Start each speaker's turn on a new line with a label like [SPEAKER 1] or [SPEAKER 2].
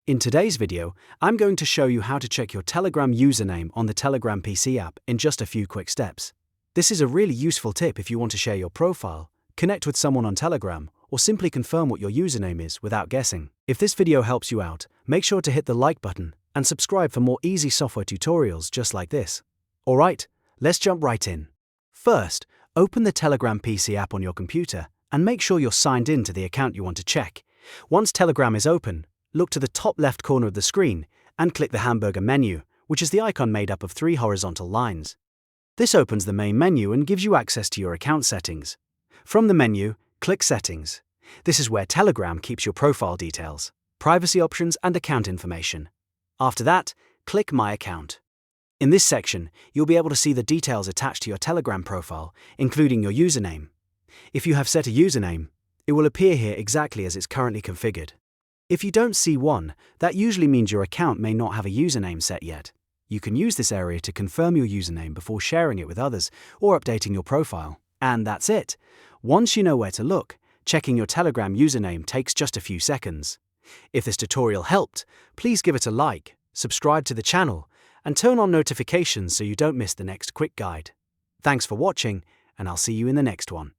[SPEAKER 1] In today's video, I'm going to show you how to check your Telegram username on the Telegram PC app in just a few quick steps. This is a really useful tip if you want to share your profile, connect with someone on Telegram, or simply confirm what your username is without guessing. If this video helps you out, make sure to hit the like button and subscribe for more easy software tutorials just like this. Alright, let's jump right in. First, open the Telegram PC app on your computer and make sure you're signed in to the account you want to check. Once Telegram is open, look to the top left corner of the screen and click the Hamburger menu, which is the icon made up of 3 horizontal lines. This opens the main menu and gives you access to your account settings. From the menu, click Settings. This is where Telegram keeps your profile details, privacy options, and account information. After that, click My Account. In this section, you'll be able to see the details attached to your Telegram profile, including your username. If you have set a username, it will appear here exactly as it's currently configured. If you don't see one, that usually means your account may not have a username set yet. You can use this area to confirm your username before sharing it with others or updating your profile. And that's it. Once you know where to look, checking your Telegram username takes just a few seconds. If this tutorial helped, please give it a like, subscribe to the channel, and turn on notifications so you don't miss the next quick guide. Thanks for watching, and I'll see you in the next one.